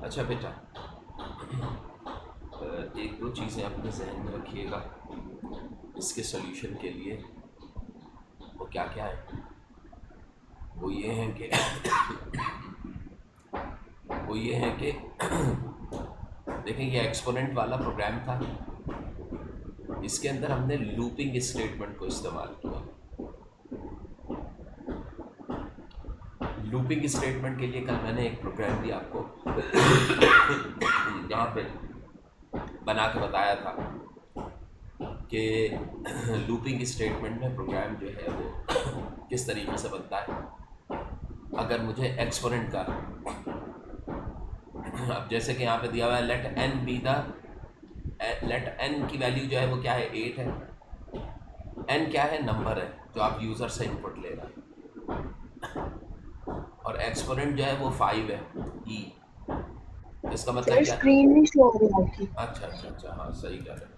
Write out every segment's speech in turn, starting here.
अच्छा बेटा, एक दो चीज़ें अपने जहन में रखिएगा इसके सॉल्यूशन के लिए। वो क्या क्या है? वो ये हैं कि वो ये है कि देखें, ये एक्सपोनेंट वाला प्रोग्राम था, इसके अंदर हमने लूपिंग स्टेटमेंट को इस्तेमाल किया। लूपिंग स्टेटमेंट के लिए कल मैंने एक प्रोग्राम भी आपको यहाँ पे बना के बताया था कि लूपिंग स्टेटमेंट में प्रोग्राम जो है वो किस तरीके से बनता है। अगर मुझे एक्सपोनेंट का, अब जैसे कि यहाँ पे दिया हुआ है let N be the, let N की वैल्यू जो है वो क्या है, 8 है। एन क्या है, नंबर है जो आप यूज़र से इनपुट ले रहे हैं, और एक्सपोनेंट जो है वो 5 है, ई। इसका मतलब सर क्या? स्क्रीन नहीं शो हो रही आपकी। अच्छा अच्छा अच्छा, हाँ सही कह रहे हैं।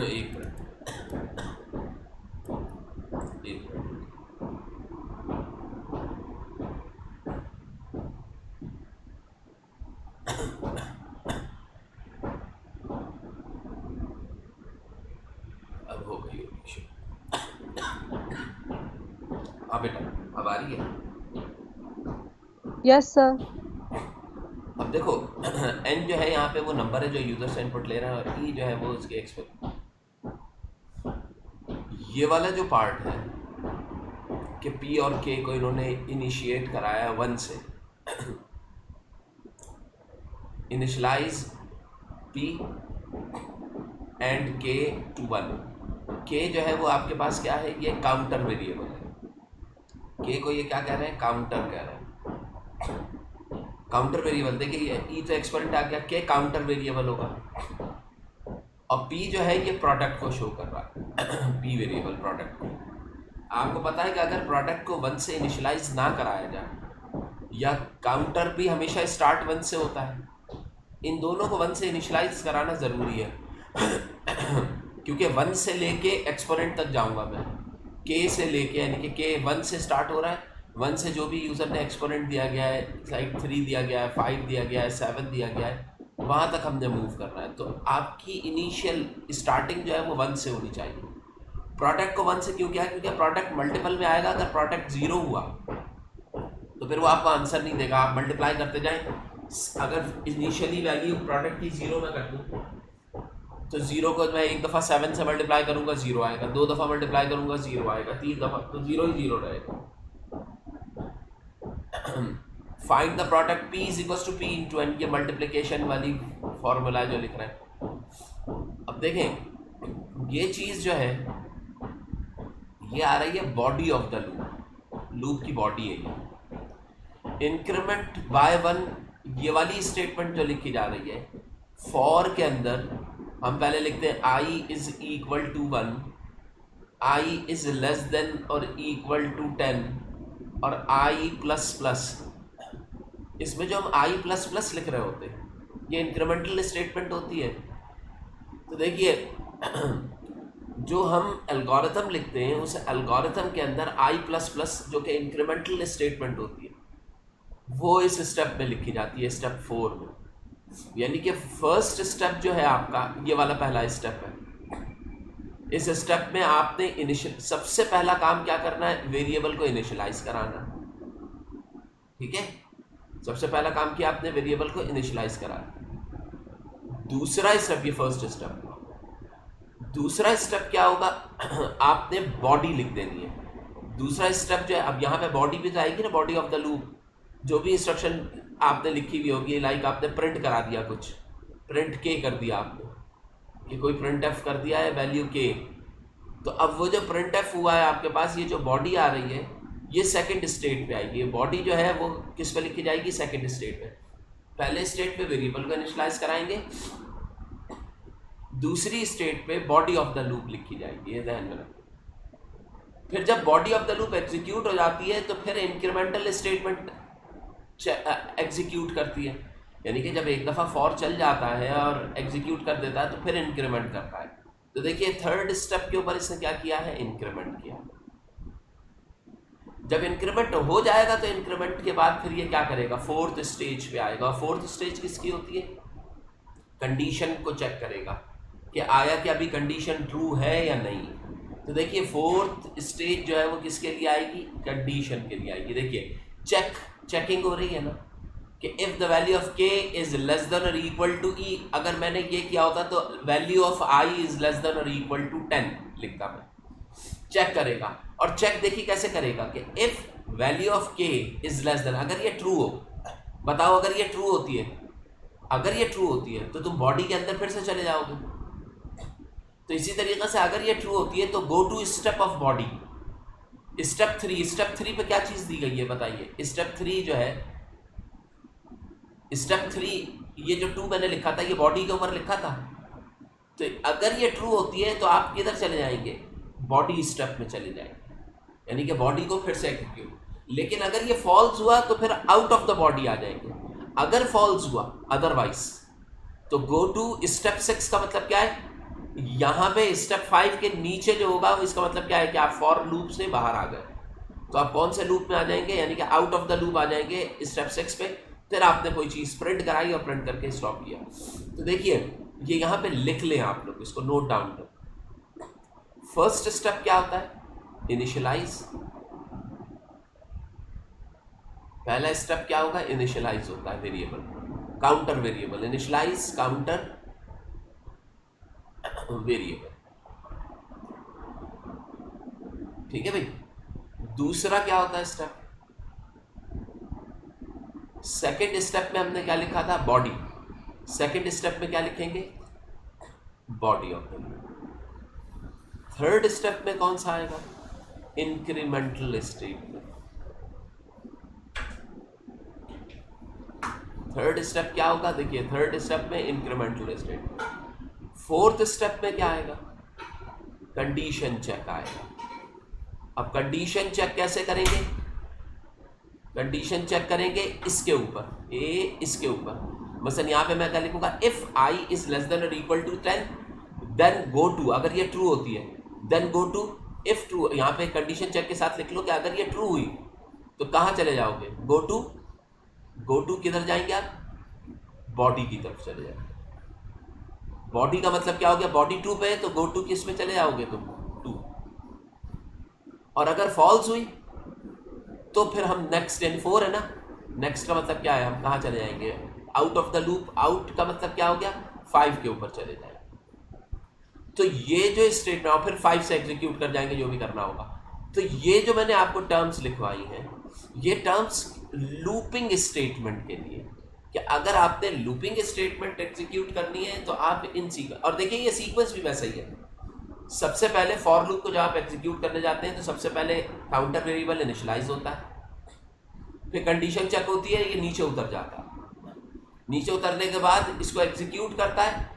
एक मिनट, एक मिनट। अब हो गई होगी शुरू। हाँ बेटा, अब आ रही है। Yes sir. अब देखो, एन जो है यहाँ पे वो नंबर है जो यूज़र से इनपुट ले रहा है, और ई जो है वो उसके एक्सपेक्ट। ये वाला जो पार्ट है कि पी और के को इन्होंने इनिशिएट कराया 1 से, इनिशलाइज पी एंड के टू 1। के जो है वो आपके पास क्या है, ये काउंटर वेरिएबल है। के को ये क्या कह रहे हैं, काउंटर कह रहे हैं। काउंटर वेरिएबल, देखिए ये ई तो एक्सपोनेंट आ गया, के काउंटर वेरिएबल होगा, और पी जो है ये प्रोडक्ट को शो कर रहा है। पी वेरिएबल प्रोडक्ट को। आपको पता है कि अगर प्रोडक्ट को 1 से इनिशियलाइज ना कराया जाए, या काउंटर भी हमेशा स्टार्ट 1 से होता है, इन दोनों को 1 से इनिशियलाइज कराना ज़रूरी है। क्योंकि 1 से लेके एक्सपोनेंट तक जाऊंगा मैं, के से लेके, यानी कि के 1 से स्टार्ट हो रहा है, 1 से जो भी यूज़र ने एक्सपोनेंट दिया गया है, लाइक 3 दिया गया है, 5 दिया गया है, 7 दिया गया है, वहाँ तक हमने मूव करना है। तो आपकी इनिशियल स्टार्टिंग जो है वो 1 से होनी चाहिए। प्रोडक्ट को 1 से क्यों किया? क्योंकि प्रोडक्ट मल्टीपल में आएगा। अगर प्रोडक्ट 0 हुआ तो फिर वो आपको आंसर नहीं देगा। आप मल्टीप्लाई करते जाएं, अगर इनिशियली वैल्यू प्रोडक्ट की 0 में कर दूँ तो 0 को मैं एक दफ़ा 7 से मल्टीप्लाई करूँगा, 0 आएगा। 2 दफ़ा मल्टीप्लाई करूँगा, 0 आएगा। 3 दफ़ा तो 0 ही 0 रहेगा। Find the product P is equal to P into N, ये मल्टीप्लिकेशन वाली फॉर्मूला जो लिख रहे हैं। अब देखें, ये चीज़ जो है ये आ रही है body of the loop, loop की बॉडी है ये। इंक्रीमेंट बाय 1, ये वाली स्टेटमेंट जो लिखी जा रही है, फॉर के अंदर हम पहले लिखते हैं I is equal to 1, I is less than और इक्वल टू 10, और आई प्लस प्लस। इसमें जो हम आई प्लस प्लस लिख रहे होते हैं, ये इंक्रीमेंटल स्टेटमेंट होती है। तो देखिए, जो हम एल्गोरिथम लिखते हैं उस एल्गोरिथम के अंदर आई प्लस प्लस जो कि इंक्रीमेंटल स्टेटमेंट होती है, वो इस स्टेप में लिखी जाती है, स्टेप 4 में। यानी कि फर्स्ट स्टेप जो है आपका, ये वाला पहला स्टेप है। इस स्टेप में आपने इनिशियल, सबसे पहला काम क्या करना है, वेरिएबल को इनिशियलाइज कराना। ठीक है, सबसे पहला काम किया आपने, वेरिएबल को इनिशियलाइज कराना। दूसरा स्टेप, ये फर्स्ट स्टेप। दूसरा स्टेप क्या होगा, आपने बॉडी लिख देनी है। दूसरा स्टेप जो है, अब यहाँ पे बॉडी भी तो आएगी ना, बॉडी ऑफ द लूप। जो भी इंस्ट्रक्शन आपने लिखी हुई होगी, लाइक आपने प्रिंट करा दिया, कुछ प्रिंट के कर दिया आपने, कि कोई प्रिंट एफ कर दिया है वैल्यू के, तो अब वो जो प्रिंट एफ हुआ है आपके पास, ये जो बॉडी आ रही है, ये सेकंड स्टेट पे आएगी। ये बॉडी जो है वो किस पे लिखी जाएगी, सेकंड स्टेट पे। पहले स्टेट पे वेरिएबल को इनिशियलाइज कराएंगे, दूसरी स्टेट पे बॉडी ऑफ द लूप लिखी जाएगी, ये ध्यान में रखें। फिर जब body of the loop execute हो जाती है तो फिर इंक्रीमेंटल स्टेटमेंट एग्जीक्यूट करती है। यानी कि जब एक दफ़ा फॉर चल जाता है और एग्जीक्यूट कर देता है तो फिर इंक्रीमेंट करता है। तो देखिए, थर्ड स्टेप के ऊपर इसने क्या किया है, इंक्रीमेंट किया। जब इंक्रीमेंट हो जाएगा तो इंक्रीमेंट के बाद फिर ये क्या करेगा, फोर्थ स्टेज पे आएगा। और फोर्थ स्टेज किसकी होती है, कंडीशन को चेक करेगा कि आया कि अभी कंडीशन ट्रू है या नहीं। तो देखिए फोर्थ स्टेज जो है वो किसके लिए आएगी, कंडीशन के लिए आएगी। देखिए चेकिंग हो रही है ना कि if the value of k is less than और इक्वल टू e, अगर मैंने ये किया होता तो value of i is less than और इक्वल टू 10 लिखता मैं, चेक करेगा। और चेक देखिए कैसे करेगा कि if value of k is less then, अगर ये ट्रू हो, बताओ अगर ये ट्रू होती है, अगर ये ट्रू होती है तो तुम बॉडी के अंदर फिर से चले जाओगे। तो इसी तरीके से अगर ये ट्रू होती है तो go to step of body, step 3। Step 3 पे क्या चीज दी गई है बताइए, स्टेप 3 जो है, स्टेप 3 ये जो 2 मैंने लिखा था ये बॉडी के ऊपर लिखा था। तो अगर ये ट्रू होती है तो आप किधर चले जाएंगे, बॉडी स्टेप में चले जाएंगे, यानी कि बॉडी को फिर से एग्जीक्यूट। लेकिन अगर ये फॉल्स हुआ तो फिर आउट ऑफ द बॉडी आ जाएंगे। अगर फॉल्स हुआ अदरवाइज तो गो टू स्टेप 6 का मतलब क्या है, यहाँ पे स्टेप 5 के नीचे जो होगा इसका मतलब क्या है कि आप फॉर लूप से बाहर आ गए। तो आप कौन से लूप में आ जाएंगे, यानी कि आउट ऑफ द लूप आ जाएंगे स्टेप 6 पे। फिर आपने कोई चीज़ प्रिंट कराई और प्रिंट करके स्टॉप किया। तो देखिए ये यहाँ पे लिख लें आप लोग, इसको नोट डाउन करें। फर्स्ट स्टेप क्या होता है, इनिशियलाइज। पहला स्टेप क्या होगा, इनिशियलाइज होता है variable, counter variable, initialize counter variable, ठीक है भाई। दूसरा क्या होता है स्टेप, सेकेंड स्टेप में हमने क्या लिखा था, बॉडी। सेकेंड स्टेप में क्या लिखेंगे, body of the loop. Third step में कौन सा आएगा, इंक्रीमेंटल स्टेटमेंट। थर्ड स्टेप क्या होगा, देखिए थर्ड स्टेप में इंक्रीमेंटल स्टेटमेंट। फोर्थ स्टेप में क्या आएगा, कंडीशन चेक आएगा। अब कंडीशन चेक कैसे करेंगे, कंडीशन चेक करेंगे इसके ऊपर, ए इसके ऊपर। मसलन यहाँ पे मैं क्या लिखूंगा, if I is less than और equal to 10 then go to, अगर ये ट्रू होती है then go to, if true, यहाँ पे कंडीशन चेक के साथ लिख लो कि अगर ये ट्रू हुई तो कहाँ चले जाओगे, गो टू। गो टू किधर जाएंगे आप, बॉडी की तरफ चले जाएंगे। बॉडी का मतलब क्या हो गया, बॉडी 2 पे है तो गो टू किस में चले जाओगे तुम, 2। और अगर फॉल्स हुई तो फिर हम नेक्स्ट, यानी 4 है ना, नेक्स्ट का मतलब क्या है, हम कहाँ चले जाएंगे, out of the loop. Out का मतलब क्या हो गया, 5 के ऊपर चले जाएंगे। तो ये जो स्टेटमेंट, और फिर 5 से एग्जीक्यूट कर जाएंगे जो भी करना होगा। तो ये जो मैंने आपको टर्म्स लिखवाई हैं, ये टर्म्स लूपिंग स्टेटमेंट के लिए, कि अगर आपने लूपिंग स्टेटमेंट एग्जीक्यूट करनी है तो आप इन सीक्वेंस, और देखिए ये सीक्वेंस भी वैसा ही है। सबसे पहले फॉर लूप को जब आप एग्जीक्यूट करने जाते हैं तो सबसे पहले काउंटर वेरिएबल इनिशियलाइज होता है, फिर कंडीशन चेक होती है, ये नीचे उतर जाता है। नीचे उतरने के बाद इसको एग्जीक्यूट करता है,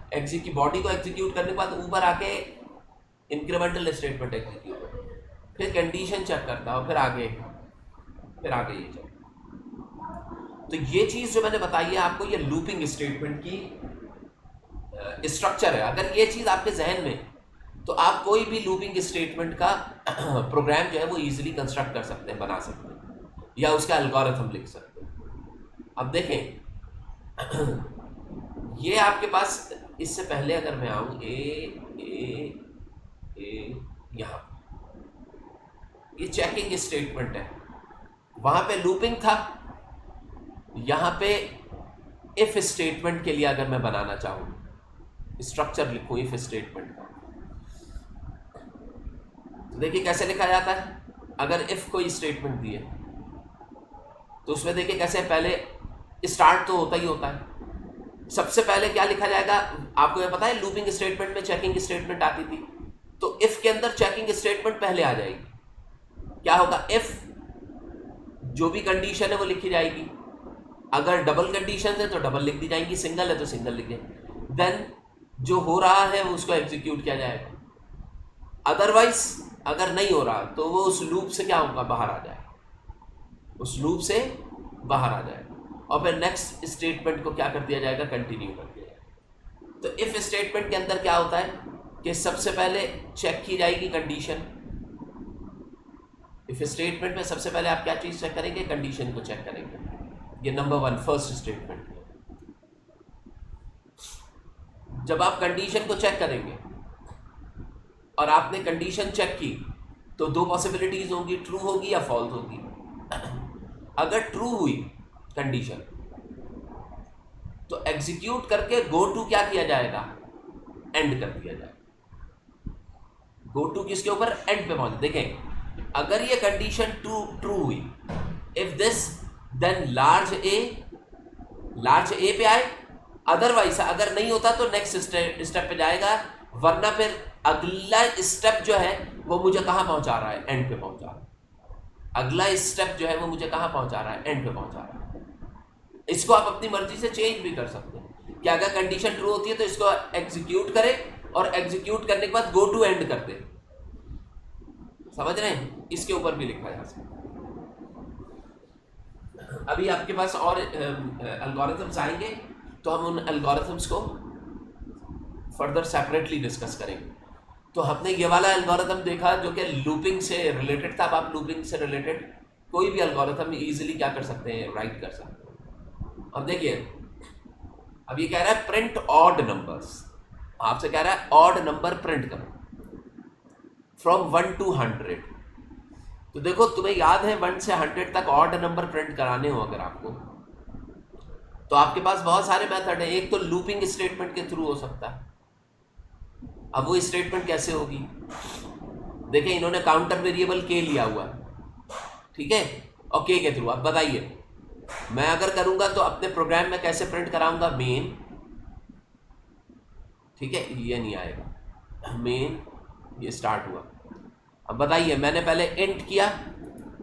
बॉडी को एग्जीक्यूट करने के बाद ऊपर आके इंक्रीमेंटल स्टेटमेंट एग्जीक्यूट होता है, फिर कंडीशन चेक करता है और फिर आगे ये चेक। तो ये चीज़ जो मैंने बताई है आपको, ये लूपिंग स्टेटमेंट की स्ट्रक्चर है। अगर ये चीज़ आपके जहन में, तो आप कोई भी लूपिंग स्टेटमेंट का प्रोग्राम जो है वो इजीली कंस्ट्रक्ट कर सकते हैं, बना सकते हैं, या उसका एल्गोरिथम लिख सकते हैं। अब देखें ये आपके पास, इससे पहले अगर मैं आऊँ ए यहाँ, ये चेकिंग स्टेटमेंट है, वहाँ पे लूपिंग था। यहाँ पे इफ स्टेटमेंट के लिए अगर मैं बनाना चाहूँ, स्ट्रक्चर लिखूँ इफ स्टेटमेंट का, तो देखिए कैसे लिखा जाता है। अगर इफ कोई स्टेटमेंट दी है तो उसमें देखिए कैसे, पहले स्टार्ट तो होता ही होता है। सबसे पहले क्या लिखा जाएगा, आपको ये पता है लूपिंग स्टेटमेंट में चेकिंग स्टेटमेंट आती थी, तो इफ के अंदर चेकिंग स्टेटमेंट पहले आ जाएगी। क्या होगा, इफ जो भी कंडीशन है वो लिखी जाएगी, अगर डबल कंडीशन है तो डबल लिख दी जाएंगी, सिंगल है तो सिंगल लिख दें, देन जो हो रहा है उसको एग्जीक्यूट किया जाएगा। अदरवाइज अगर नहीं हो रहा तो वो उस लूप से क्या होगा, बाहर आ जाएगा, उस लूप से बाहर आ जाएगा, और फिर नेक्स्ट स्टेटमेंट को क्या कर दिया जाएगा, कंटिन्यू कर दिया जाएगा। तो इफ स्टेटमेंट के अंदर क्या होता है कि सबसे पहले चेक की जाएगी कंडीशन, इफ स्टेटमेंट में सबसे पहले आप क्या चीज चेक करेंगे, कंडीशन को चेक करेंगे, ये नंबर 1 फर्स्ट स्टेटमेंट। जब आप कंडीशन को चेक करेंगे और आपने कंडीशन चेक की तो दो पॉसिबिलिटीज होंगी, ट्रू होगी या फॉल्स होगी। अगर ट्रू हुई कंडीशन तो एग्जीक्यूट करके गो टू क्या किया जाएगा, एंड कर दिया जाएगा। गो टू किसके ऊपर, एंड पे पहुंच। देखें अगर ये कंडीशन ट्रू हुई, इफ दिस देन लार्ज ए पे आए, अदरवाइज अगर नहीं होता तो नेक्स्ट स्टेप पे जाएगा, वरना फिर अगला स्टेप जो है वो मुझे कहां पहुंचा रहा है, एंड पे पहुंचा रहा है। अगला स्टेप जो है वो मुझे कहां पहुंचा रहा है, एंड पे पहुंचा रहा है। इसको आप अपनी मर्जी से चेंज भी कर सकते हैं कि अगर कंडीशन ट्रू होती है तो इसको एग्जीक्यूट करे और एग्जीक्यूट करने के बाद गो टू एंड कर दे। समझ रहे हैं, इसके ऊपर भी लिखा जा सकता है। अभी आपके पास और एल्गोरिथम्स आएंगे तो हम उन एल्गोरिथम्स को फर्दर सेपरेटली डिस्कस करेंगे। तो हमने ये वाला एल्गोरिथम देखा जो कि लूपिंग से रिलेटेड था। अब आप लूपिंग से रिलेटेड कोई भी एल्गोरिथम इजीली क्या कर सकते हैं, राइट कर सकते हैं। अब देखिए, अब ये कह रहा है प्रिंट ऑड नंबर्स, आपसे कह रहा है ऑड नंबर प्रिंट करो फ्रॉम 1 to 100। तो देखो तुम्हें याद है 1 से 100 तक ऑड नंबर प्रिंट कराने हो अगर आपको, तो आपके पास बहुत सारे मेथड है। एक तो लूपिंग स्टेटमेंट के थ्रू हो सकता है। अब वो स्टेटमेंट कैसे होगी, देखिए इन्होंने काउंटर वेरिएबल के लिया हुआ है, ठीक है, और के थ्रू। अब बताइए मैं अगर करूंगा तो अपने प्रोग्राम में कैसे प्रिंट कराऊंगा, मेन, ठीक है, ये नहीं आएगा मेन, ये स्टार्ट हुआ। अब बताइए मैंने पहले इंट किया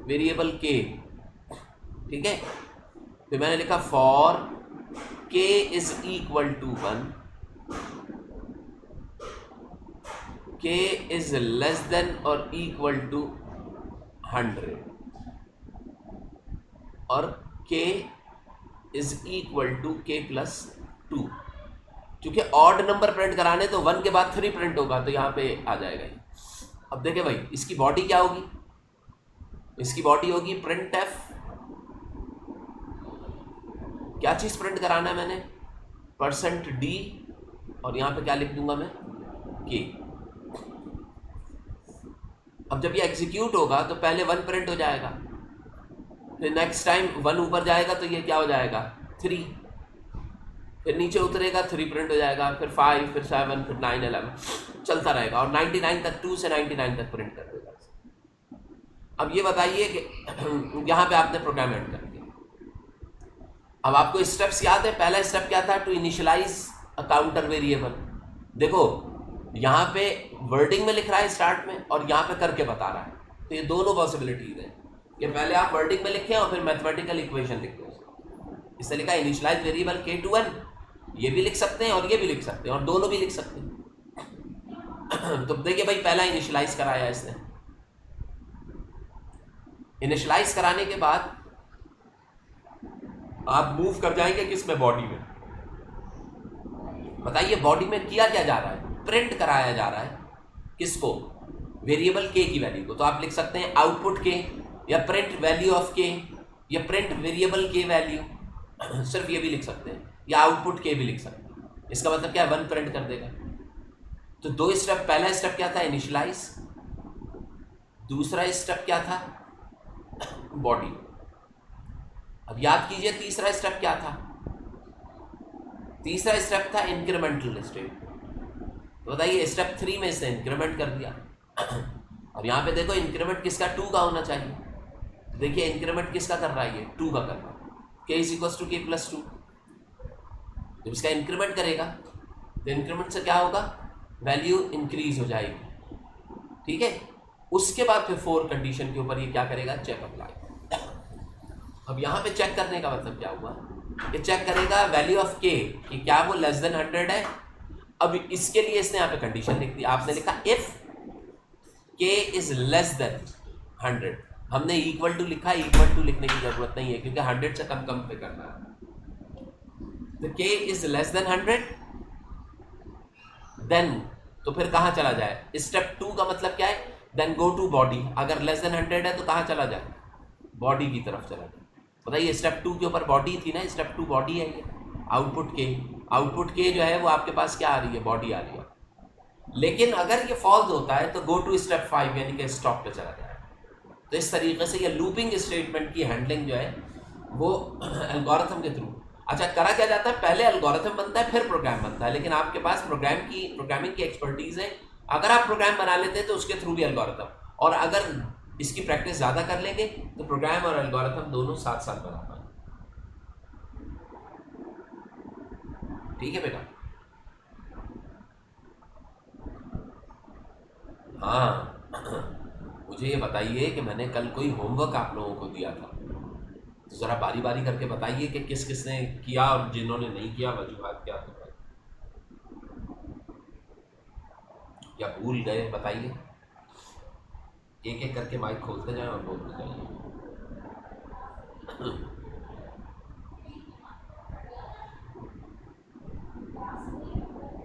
वेरिएबल के, ठीक है, फिर मैंने लिखा फॉर के इज इक्वल टू 1, के इज लेस देन और इक्वल टू 100 और के इज इक्वल टू के प्लस 2। क्योंकि ऑड नंबर प्रिंट कराने तो 1 के बाद 3 प्रिंट होगा, तो यहाँ पे आ जाएगा ये। अब देखिए भाई इसकी बॉडी क्या होगी, इसकी बॉडी होगी प्रिंट एफ। क्या चीज प्रिंट कराना है मैंने, %d, और यहाँ पे क्या लिख दूंगा मैं, के। अब जब ये एग्जीक्यूट होगा तो पहले 1 प्रिंट हो जाएगा, फिर नेक्स्ट टाइम 1 ऊपर जाएगा तो ये क्या हो जाएगा 3, फिर नीचे उतरेगा 3 प्रिंट हो जाएगा, फिर 5, फिर 7, फिर 9, 11 चलता रहेगा, और 99 तक, 2 से 99 तक प्रिंट कर देगा। अब ये बताइए कि यहाँ पे आपने प्रोग्राम एंड कर दिया। अब आपको स्टेप्स याद है, पहला स्टेप क्या था, to initialize a counter variable. देखो यहाँ पे वर्डिंग में लिख रहा है स्टार्ट में, और यहाँ पे करके बता रहा है, तो ये दोनों पॉसिबिलिटीज है कि पहले आप वर्डिंग में लिखें और फिर मैथमेटिकल इक्वेशन लिख दो। इससे लिखा इनिशियलाइज वेरिएबल के टू 1, ये भी लिख सकते हैं और ये भी लिख सकते हैं, और दोनों भी लिख सकते हैं। तो देखिए भाई पहला इनिशियलाइज कराया इसने। इनिशियलाइज कराने के बाद आप मूव कर जाएंगे किसमें, बॉडी में। बताइए बॉडी में किया क्या जा रहा है, प्रिंट कराया जा रहा है किसको, वेरिएबल के की वैल्यू को। तो आप लिख सकते हैं आउटपुट के, या प्रिंट वैल्यू ऑफ के, या प्रिंट वेरिएबल के वैल्यू, सिर्फ ये भी लिख सकते हैं, या आउटपुट के भी लिख सकते हैं। इसका मतलब क्या है, 1 प्रिंट कर देगा। तो 2 स्टेप, पहला स्टेप क्या था, इनिशियलाइज, दूसरा स्टेप क्या था, बॉडी। अब याद कीजिए तीसरा स्टेप क्या था, तीसरा स्टेप था इंक्रीमेंटल स्टेप। तो बताइए स्टेप 3 में इसने इंक्रीमेंट कर दिया। और यहाँ पे देखो इंक्रीमेंट किसका, 2 का होना चाहिए। देखिए इंक्रीमेंट किसका कर रहा है, ये 2 का कर रहा है, के इज इक्वल टू के प्लस 2। जब इसका इंक्रीमेंट करेगा तो इंक्रीमेंट से क्या होगा, वैल्यू इंक्रीज हो जाएगी, ठीक है। उसके बाद फिर 4 कंडीशन के ऊपर ये क्या करेगा, चेक अप्लाई। अब यहाँ पे चेक करने का मतलब क्या हुआ, कि चेक करेगा वैल्यू ऑफ के कि क्या वो लेस देन 100 है। अब इसके लिए इसने यहाँ पे कंडीशन लिख दी, आपने लिखा if k is less then 100। हमने इक्वल टू लिखा, इक्वल टू लिखने की जरूरत नहीं है क्योंकि 100 से कम पे करना है। तो के इज लेस देन 100, देन तो फिर कहाँ चला जाए, स्टेप 2 का मतलब क्या है, देन गो टू बॉडी, अगर लेस देन 100 है तो कहाँ चला जाए, बॉडी की तरफ चला जाए। बताइए स्टेप 2 के ऊपर बॉडी थी ना, स्टेप 2 बॉडी है ये, आउटपुट के जो है वो आपके पास क्या आ रही है, बॉडी आ रही है। लेकिन अगर ये फॉल्स होता है तो गो टू स्टेप 5 यानी कि स्टॉप पे चला जाएगा। तो इस तरीके से ये लूपिंग स्टेटमेंट की हैंडलिंग जो है वो एल्गोरिथम के थ्रू, अच्छा करा क्या जाता है, पहले एल्गोरिथम बनता है फिर प्रोग्राम बनता है। लेकिन आपके पास प्रोग्रामिंग की एक्सपर्टीज है, अगर आप प्रोग्राम बना लेते हैं तो उसके थ्रू भी एल्गोरिथम, और अगर इसकी प्रैक्टिस ज़्यादा कर लेंगे तो प्रोग्राम और एल्गोरिथम दोनों साथ साथ बना पाएंगे। ठीक है बेटा। हाँ मुझे ये बताइए कि मैंने कल कोई होमवर्क आप लोगों को दिया था, तो ज़रा बारी बारी करके बताइए कि किस किस ने किया और जिन्होंने नहीं किया वजूहात क्या थे, या भूल गए बताइए। एक एक करके माइक खोलते जाएं और बोलते जाइए।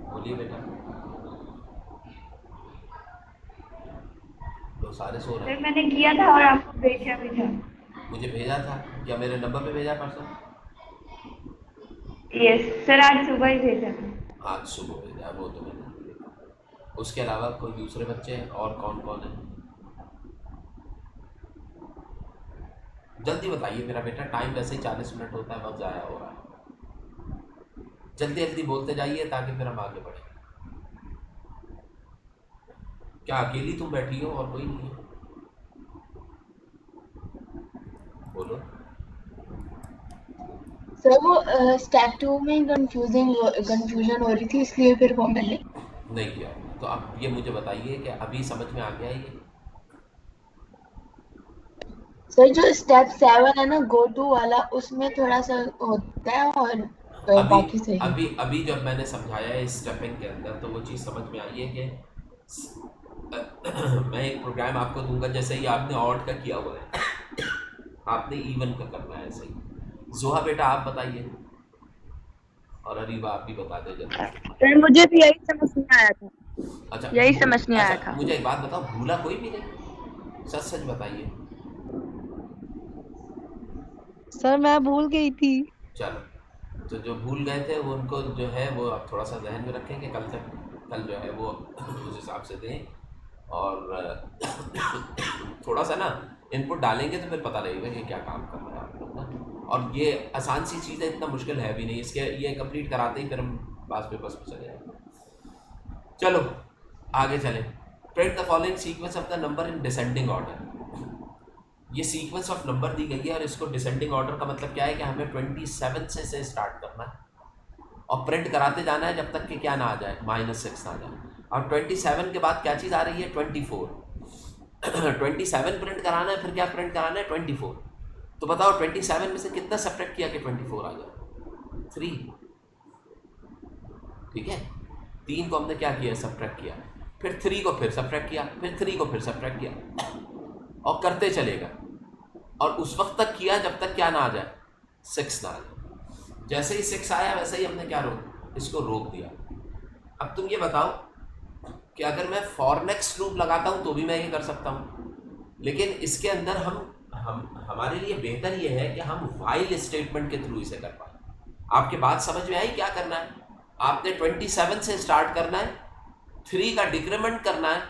बोलिए बेटा। तो सारे सो रहे सर हैं। मैंने किया था और आपको भेजा भी था। मुझे भेजा था क्या, मेरे नंबर पे भेजा परसों? यस सर, आज सुबह ही भेजा था। आज सुबह भेजा, वो तो मैंने नहीं देखा। उसके अलावा कोई दूसरे बच्चे हैं और कौन कौन है? जल्दी बताइए मेरा बेटा, टाइम वैसे ही 40 मिनट होता है, वक्त ज़ाया हो रहा है। जल्दी जल्दी बोलते जाइए ताकि फिर हम आगे बढ़ें। क्या अकेली तुम बैठी हो और कोई नहीं है? बोलो। सर वो स्टेप 2 में कंफ्यूजन हो रही थी, इसलिए फिर वो मैंने नहीं किया। तो अब ये मुझे बताइए कि अभी समझ में आ गया ये? सर जो स्टेप 7 है ना, गो टू वाला, उसमें थोड़ा सा होता है और अभी बाकी सही। अभी अभी जब मैंने समझाया है स्टेपिंग के अंदर, तो वो चीज़ समझ में आई है कि मैं एक प्रोग्राम आपको दूंगा, जैसे ही आपने ऑड का किया हुआ है आपने इवन का करना है। ऐसे ही जोहा बेटा आप बताइए, और अरीबा आप भी बता दे जल्दी। सर मुझे भी यही समझ नहीं आया था, अच्छा यही समझ नहीं आया अच्छा था। मुझे एक बात बताओ, भूला कोई भी नहीं? सच सच बताइए। सर मैं भूल गई थी। चलो, तो जो भूल गए थे वो उनको जो है वो आप थोड़ा सा जहन में रखेंगे, कल तक कल जो है वो उस हिसाब से दें, और थोड़ा सा ना इनपुट डालेंगे तो फिर पता लगेगा कि क्या काम कर रहे हैं आप लोग ना। और ये आसान सी चीज़ है, इतना मुश्किल है भी नहीं, इसके ये कंप्लीट कराते ही फिर हम पास पेपर्स पे चले जाएंगे। चलो आगे चलें। Print the following sequence of the number in descending order. ये सीक्वेंस ऑफ नंबर दी गई है और इसको डिसेंडिंग ऑर्डर का मतलब क्या है कि हमें 27 से स्टार्ट करना है और प्रिंट कराते जाना है जब तक कि क्या ना आ जाए, -6 ना आ जाए। और 27 के बाद क्या चीज़ आ रही है, 24। 27 प्रिंट कराना है, फिर क्या प्रिंट कराना है, 24। तो बताओ 27 में से कितना सब्ट्रैक्ट किया कि 24 आ जाए? 3। ठीक है, 3 को हमने क्या किया, सब्ट्रैक्ट किया, फिर 3 को फिर सब्ट्रैक्ट किया, फिर 3 को फिर सब्ट्रैक्ट किया, और करते चलेगा। और उस वक्त तक किया जब तक क्या ना आ जाए, 6 ना आ जाए। जैसे ही 6 आया वैसे ही हमने क्या इसको रोक दिया। अब तुम ये बताओ कि अगर मैं फॉर नेक्स्ट लूप लगाता हूँ तो भी मैं ये कर सकता हूँ, लेकिन इसके अंदर हम हमारे लिए बेहतर ये है कि हम व्हाइल स्टेटमेंट के थ्रू इसे कर पाए। आपके बात समझ में आई? क्या करना है, आपने 27 से स्टार्ट करना है, 3 का डिक्रीमेंट करना है,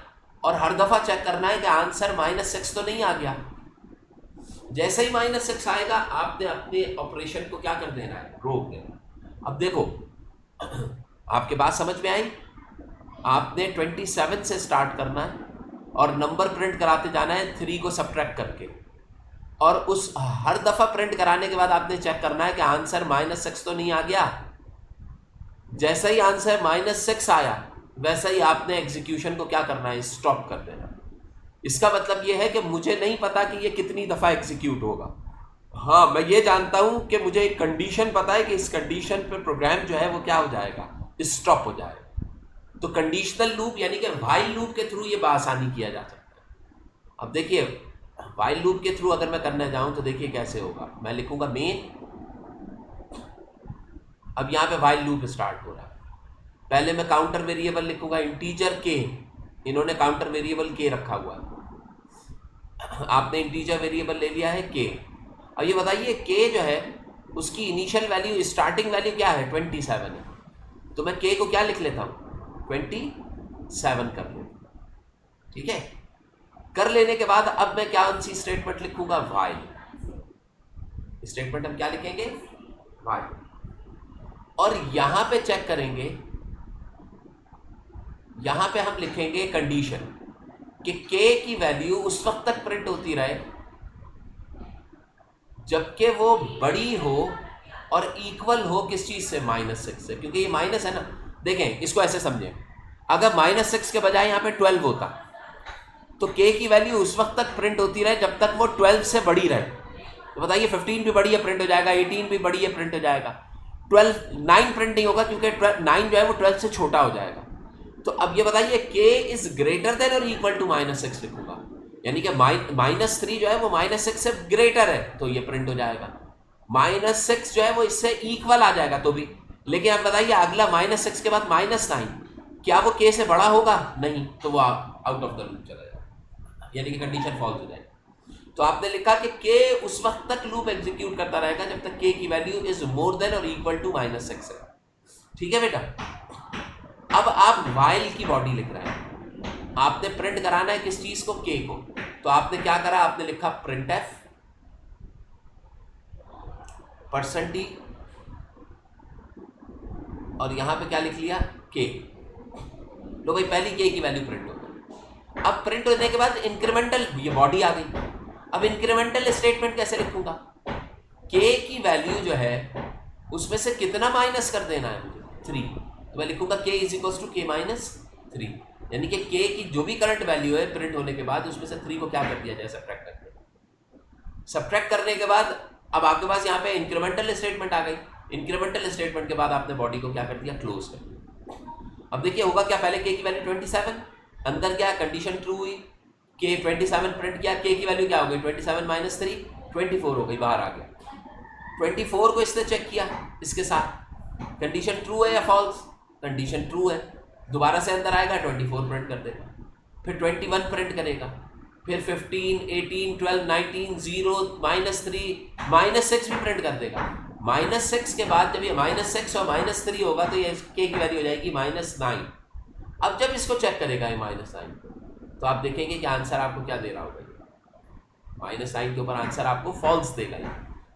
और हर दफ़ा चेक करना है कि आंसर -6 तो नहीं आ गया। जैसे ही -6 आएगा आपने अपने ऑपरेशन को क्या कर देना है, रोक देना। अब देखो आपके बात समझ में आई? आपने 27 से स्टार्ट करना है और नंबर प्रिंट कराते जाना है 3 को सब्ट्रैक्ट करके, और उस हर दफ़ा प्रिंट कराने के बाद आपने चेक करना है कि आंसर -6 तो नहीं आ गया। जैसे ही आंसर -6 आया वैसे ही आपने एग्जीक्यूशन को क्या करना है, स्टॉप कर देना। इसका मतलब ये है कि मुझे नहीं पता कि ये कितनी दफ़ा एग्जीक्यूट होगा। हाँ मैं ये जानता हूँ कि मुझे एक कंडीशन पता है कि इस कंडीशन पे प्रोग्राम जो है वो क्या हो जाएगा, स्टॉप हो जाएगा। तो कंडीशनल लूप यानी कि व्हाइल लूप के थ्रू ये बआसानी किया जा सकता है। अब देखिए व्हाइल लूप के थ्रू अगर मैं करने जाऊँ तो देखिए कैसे होगा। मैं लिखूँगा मेन, अब यहाँ पे व्हाइल लूप स्टार्ट हो रहा है। पहले मैं काउंटर वेरिएबल लिखूंगा इंटीजर के, इन्होंने काउंटर वेरिएबल के रखा हुआ है, आपने इंटीजर वेरिएबल ले लिया है के। अब ये बताइए के जो है उसकी इनिशियल वैल्यू, स्टार्टिंग वैल्यू क्या है? 27 है। तो मैं के को क्या लिख लेता हूँ? 27 कर लेता हूँ। ठीक है, कर लेने के बाद अब मैं क्या सी स्टेटमेंट लिखूंगा? वाइल। स्टेटमेंट हम क्या लिखेंगे? वाइल। और यहां पे चेक करेंगे, यहां पे हम लिखेंगे कंडीशन कि के की वैल्यू उस वक्त तक प्रिंट होती रहे जबकि वो बड़ी हो और इक्वल हो किस चीज से? -6 से, क्योंकि ये माइनस है ना। देखें, इसको ऐसे समझें, अगर -6 के बजाय यहाँ पे 12 होता तो के की वैल्यू उस वक्त तक प्रिंट होती रहे जब तक वो 12 से बड़ी रहे। तो बताइए 15 भी बड़ी है, प्रिंट हो जाएगा, 18 भी बड़ी है, प्रिंट हो जाएगा, 9 प्रिंट नहीं होगा क्योंकि 9 जो है वो 12 से छोटा हो जाएगा। तो अब ये बताइए के इज ग्रेटर देन और इक्वल टू -6 लिखूंगा, यानी कि -3 जो है वो -6 से ग्रेटर है तो ये प्रिंट हो जाएगा, -6 जो है वो इससे इक्वल आ जाएगा तो भी। लेकिन अब बताइए अगला -6 के बाद -9, क्या वो के से बड़ा होगा? नहीं, तो वो आउट ऑफ द लूप चला जाएगा, यानी कि कंडीशन फॉल्स हो जाएगी। तो आपने लिखा कि के उस वक्त तक लूप एग्जीक्यूट करता रहेगा जब तक के की वैल्यू इज मोर देन और इक्वल टू -6 है। ठीक है बेटा, अब आप वाइल की बॉडी लिख रहे हैं, आपने प्रिंट कराना है किस चीज को? के को। तो आपने क्या करा? आपने लिखा प्रिंट एफ %d और यहां पे क्या लिख लिया? के। लो भाई, पहली के की वैल्यू प्रिंट हो गई। अब प्रिंट होने के बाद इंक्रीमेंटल, ये बॉडी आ गई। अब इंक्रीमेंटल स्टेटमेंट कैसे लिखूंगा? के की वैल्यू जो है उसमें से कितना माइनस कर देना है मुझे? 3। तो मैं लिखूंगा के इज इक्वल टू के -3, यानी कि के की जो भी करंट वैल्यू है प्रिंट होने के बाद उसमें से 3 को क्या कर दिया जाए? सब्ट्रैक्ट कर दिया। सब्ट्रैक्ट करने के बाद अब आपके पास यहाँ पे इंक्रीमेंटल स्टेटमेंट आ गई। इंक्रीमेंटल स्टेटमेंट के बाद आपने बॉडी को क्या कर दिया? क्लोज कर दिया। अब देखिए होगा क्या? पहले के की वैल्यू 27, अंदर क्या कंडीशन ट्रू हुई, के 27 प्रिंट किया, के की वैल्यू क्या हो गई? 27 - 3 24 हो गई, बाहर आ गया। 24 को इसने चेक किया इसके साथ, कंडीशन ट्रू है या फॉल्स? कंडीशन ट्रू है, दोबारा से अंदर आएगा 24 प्रिंट कर देगा, फिर 21 प्रिंट करेगा, फिर 15 18 12 19 0 -3 -6 भी प्रिंट कर देगा। -6 के बाद जब ये -6 और -3 होगा तो ये के की वैल्यू हो जाएगी -9। अब जब इसको चेक करेगा ये -9 तो आप देखेंगे कि आंसर आपको क्या दे रहा होगा? -9 के ऊपर आंसर आपको फॉल्स देगा,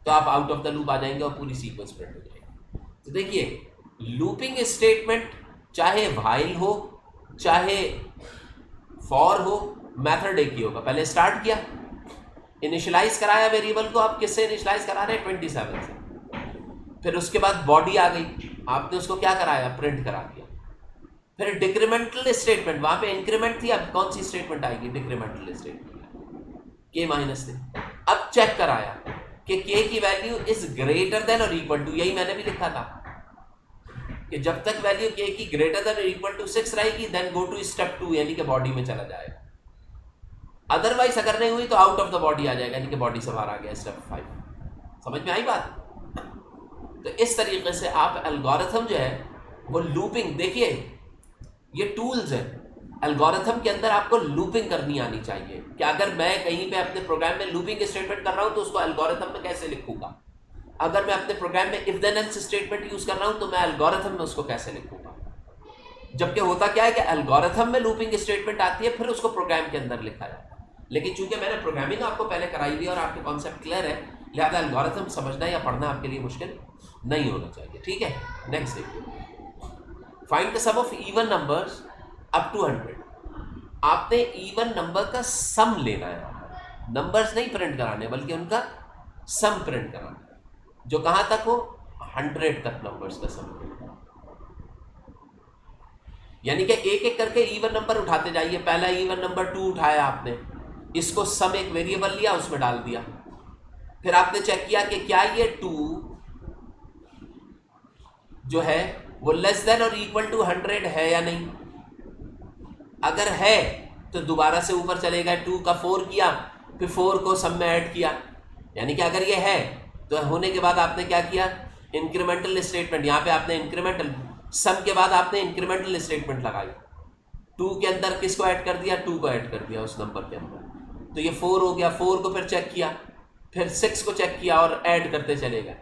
तो आप आउट ऑफ द लूप आ जाएंगे और पूरी सीक्वेंस प्रिंट हो जाएगी। तो देखिए लूपिंग स्टेटमेंट चाहे व्हाइल हो चाहे फॉर हो, मेथड एक ही होगा। पहले स्टार्ट किया, इनिशियलाइज कराया वेरिएबल को, आप किससे इनिशियलाइज करा रहे हैं? 27 से। फिर उसके बाद बॉडी आ गई, आपने उसको क्या कराया? प्रिंट करा दिया। फिर डिक्रीमेंटल स्टेटमेंट, वहां पे इंक्रीमेंट थी, अब कौन सी स्टेटमेंट आएगी? डिक्रीमेंटल स्टेटमेंट, के -3। अब चेक कराया कि के की वैल्यू इज ग्रेटर देन और इक्वल टू, यही मैंने भी लिखा था कि जब तक वैल्यू के की ग्रेटर देन और इक्वल टू 6 रहेगी देन गो टू स्टेप 2, यानी कि बॉडी में चला जाएगा। अदरवाइज अगर नहीं हुई तो आउट ऑफ द बॉडी आ जाएगा, यानी कि बॉडी से बाहर आ गया, स्टेप 5। समझ में आई बात? तो इस तरीके से आप एल्गोरिथम जो है वो लूपिंग, देखिए ये टूल्स हैं, एल्गोरिथम के अंदर आपको लूपिंग करनी आनी चाहिए कि अगर मैं कहीं पे अपने प्रोग्राम में लूपिंग स्टेटमेंट कर रहा हूं तो उसको एल्गोरिथम में कैसे लिखूंगा, अगर मैं अपने प्रोग्राम में if then else statement use कर रहा हूं तो मैं एल्गोरिथम में उसको कैसे लिखूंगा। जबकि होता क्या है कि एल्गोरिथम में लूपिंग स्टेटमेंट आती है, फिर उसको प्रोग्राम के अंदर लिखा जाता है। लेकिन चूंकि मैंने प्रोग्रामिंग आपको पहले कराई हुई है और आपके कॉन्सेप्ट क्लियर है, लिहाजा एल्गोरिथम समझना या पढ़ना आपके लिए मुश्किल नहीं होना चाहिए। ठीक है, नेक्स्ट देखिए, find the sum of even numbers up to 100। आपने इवन नंबर का सम लेना है, नंबर्स नहीं प्रिंट कराने बल्कि उनका सम प्रिंट कराना है, जो कहां तक हो? 100 तक नंबर्स का सम प्रिंट कराना, यानी कि एक एक करके इवन नंबर उठाते जाइए। पहला इवन नंबर 2 उठाया आपने, इसको सम एक वेरिएबल लिया, उसमें डाल दिया, फिर आपने चेक किया कि क्या ये 2 जो है वो लेस देन और इक्वल टू 100 है या नहीं। अगर है तो दोबारा से ऊपर चलेगा, 2 का 4 किया, फिर 4 को सम में ऐड किया, यानी कि अगर ये है तो होने के बाद आपने क्या किया? इंक्रीमेंटल स्टेटमेंट, यहाँ पे आपने इंक्रीमेंटल सम के बाद आपने इंक्रीमेंटल स्टेटमेंट लगाई, 2 के अंदर किसको ऐड कर दिया? 2 को ऐड कर दिया उस नंबर के अंदर, तो ये 4 हो गया, 4 को फिर चेक किया, फिर 6 को चेक किया और ऐड करते चले गए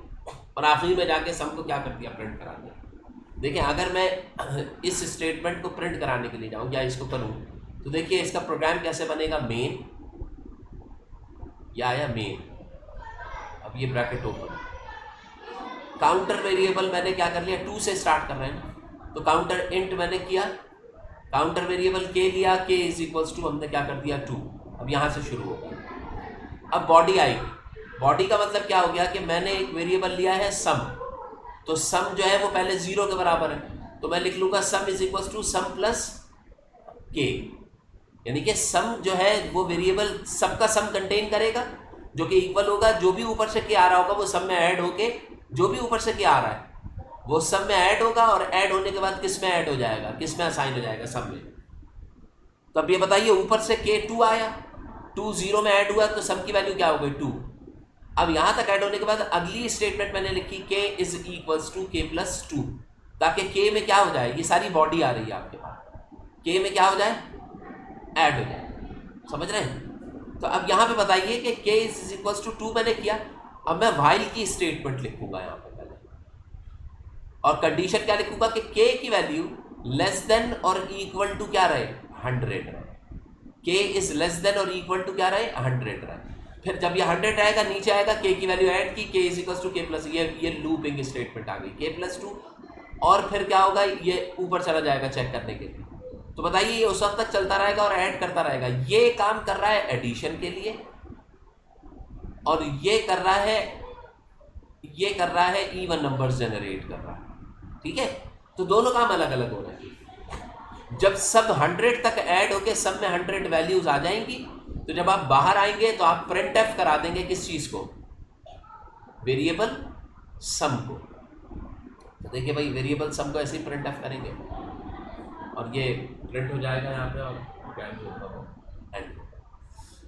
और आखिरी में जाके सम को क्या कर दिया, प्रिंट करा दिया। देखिए अगर मैं इस स्टेटमेंट को प्रिंट कराने के लिए जाऊँ या इसको करूँ तो देखिए इसका प्रोग्राम कैसे बनेगा, मेन या आया मेन, अब ये ब्रैकेट ओपन, काउंटर वेरिएबल मैंने क्या कर लिया, 2 से स्टार्ट कर रहे हैं ना, तो काउंटर इंट मैंने किया, काउंटर वेरिएबल के लिया, के इज इक्वल्स टू हमने क्या कर दिया 2, अब यहाँ से शुरू होगा। अब बॉडी आएगी, बॉडी का मतलब क्या हो गया कि मैंने एक वेरिएबल लिया है सम, तो सम जो है वो पहले 0 के बराबर है, तो मैं लिख लूँगा sum is equals to sum plus k, यानी कि सम जो है वो वेरिएबल सबका सम कंटेन करेगा जो कि इक्वल होगा, जो भी ऊपर से के आ रहा होगा वो सब में ऐड होके, जो भी ऊपर से के आ रहा है वो सब में ऐड होगा और ऐड होने के बाद किस में ऐड हो जाएगा, किस में असाइन हो जाएगा, सब में। तो अब ये बताइए ऊपर से के 2 आया, 2 0 में ऐड हुआ तो सम की वैल्यू क्या हो गई 2। अब यहाँ तक ऐड होने के बाद अगली स्टेटमेंट मैंने लिखी के इज इक्वल्स टू के प्लस 2, ताकि के में क्या हो जाए, ये सारी बॉडी आ रही है आपके पास, के में क्या हो जाए, ऐड हो जाए, समझ रहे हैं। तो अब यहाँ पे बताइए कि के इज इक्वल्स टू 2 मैंने किया, अब मैं व्हाइल की स्टेटमेंट लिखूंगा यहाँ पे पहले, और कंडीशन क्या लिखूंगा कि के की वैल्यू लेस देन और इक्वल टू क्या रहे, 100 रहे, के इज लेस देन और इक्वल टू क्या रहे, 100 रहे। फिर जब ये 100 रहेगा नीचे आएगा, के की वैल्यू ऐड की, के इज इक्वल्स टू के प्लस, ये लूपिंग स्टेटमेंट आ गई, के प्लस 2, और फिर क्या होगा, ये ऊपर चला जाएगा चेक करने के लिए। तो बताइए ये उस वक्त तक चलता रहेगा और ऐड करता रहेगा। ये काम कर रहा है एडिशन के लिए और ये कर रहा है इवन नंबर्स जनरेट कर रहा है, ठीक है। तो दोनों काम अलग अलग हो रहे हैं। जब सब 100 तक ऐड होके सब में 100 वैल्यूज आ जाएंगी, तो जब आप बाहर आएंगे तो आप प्रिंट एफ करा देंगे किस चीज को, वेरिएबल सम को। तो देखिए भाई वेरिएबल सम को ऐसे ही प्रिंट एफ करेंगे और ये प्रिंट हो जाएगा यहाँ पे और एंड।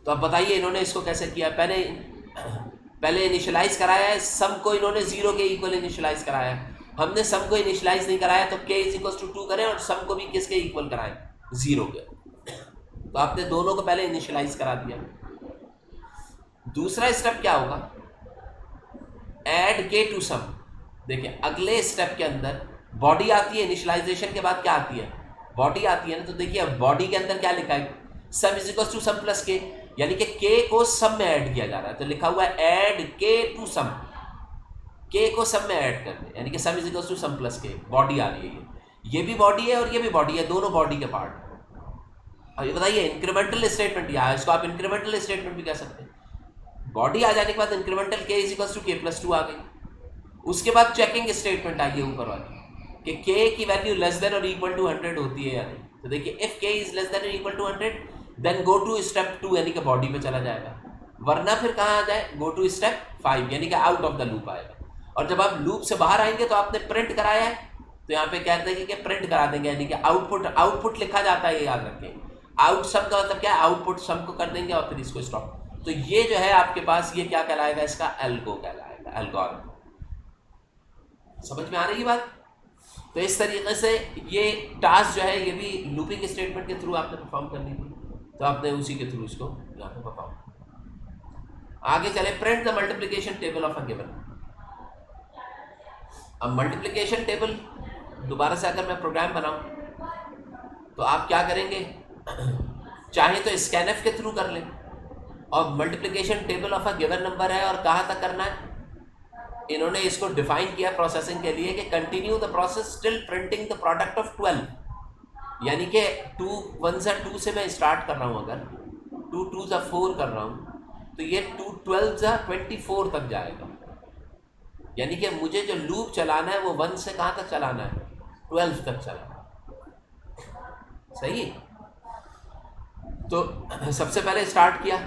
तो अब बताइए इन्होंने इसको कैसे किया, पहले इनिशियलाइज कराया है सम को, इन्होंने 0 के इक्वल इनिशियलाइज कराया है, हमने सम को इनिशियलाइज नहीं कराया, तो के इज इक्वल टू 2 करें और सम को भी किसके इक्वल कराएं, 0 के। तो आपने दोनों को पहले इनिशियलाइज करा दिया। दूसरा स्टेप क्या होगा, ऐड के टू सम। देखिए अगले स्टेप के अंदर बॉडी आती है, इनिशियलाइजेशन के बाद क्या आती है, बॉडी आती है ना। तो देखिए बॉडी के अंदर क्या लिखा है, sum is equal to sum plus k, यानी कि के को सम में ऐड किया जा रहा है। तो लिखा हुआ है ऐड के टू सम, के को सम में ऐड करने, यानी कि sum is equal to sum plus k, body आ रही है, ये भी बॉडी है और ये भी बॉडी है, दोनों बॉडी के पार्ट। अब ये बताइए इंक्रीमेंटल स्टेटमेंट, या इसको आप इंक्रीमेंटल स्टेटमेंट भी कह सकते हैं। बॉडी आ जाने के बाद इंक्रीमेंटल के इज इक्वल टू के प्लस 2 आ गई। उसके बाद चेकिंग स्टेटमेंट आई है ऊपर वाली कि के की वैल्यू लेस देन और इक्वल टू 100 होती है या नहीं। तो देखिए if k is less than और equal to 100 then go to step 2, यानी कि बॉडी पे चला जाएगा, वरना फिर कहाँ आ जाए, गो टू स्टेप 5, यानी कि आउट ऑफ द लूप आएगा। और जब आप लूप से बाहर आएंगे तो आपने प्रिंट कराया है, तो यहाँ पे कहते हैं कि प्रिंट करा देंगे, यानी कि आउटपुट लिखा जाता है, ये याद रखें। आउट सम का मतलब क्या है, आउटपुट सम को कर देंगे और फिर इसको स्टॉप। तो ये जो है आपके पास ये क्या कहलाएगा, इसका एल्गो कहलाएगा, एल्गोरिथम। समझ में आ रही है बात। तो इस तरीके से ये टास्क जो है ये भी लूपिंग स्टेटमेंट के थ्रू आपने परफॉर्म करनी थी, तो आपने उसी के थ्रू इसको यहाँ पे परफॉर्म। आगे चले, print the multiplication table of a given. अब मल्टीप्लिकेशन टेबल दोबारा से अगर मैं प्रोग्राम बनाऊं तो आप क्या करेंगे, चाहे तो स्कैनएफ के थ्रू कर लें, और multiplication table of a given number है और कहाँ तक करना है, इन्होंने इसको डिफाइन किया प्रोसेसिंग के लिए कि continue the process still printing the product of 12, यानी कि 2 1 से 2 से मैं स्टार्ट कर रहा हूँ, अगर 2 2 से 4 कर रहा हूँ तो ये 2 12 से 24 तक जाएगा, यानी कि मुझे जो लूप चलाना है वो 1 से कहाँ तक चलाना है, 12 तक चलाना है। सही है। तो सबसे पहले स्टार्ट किया,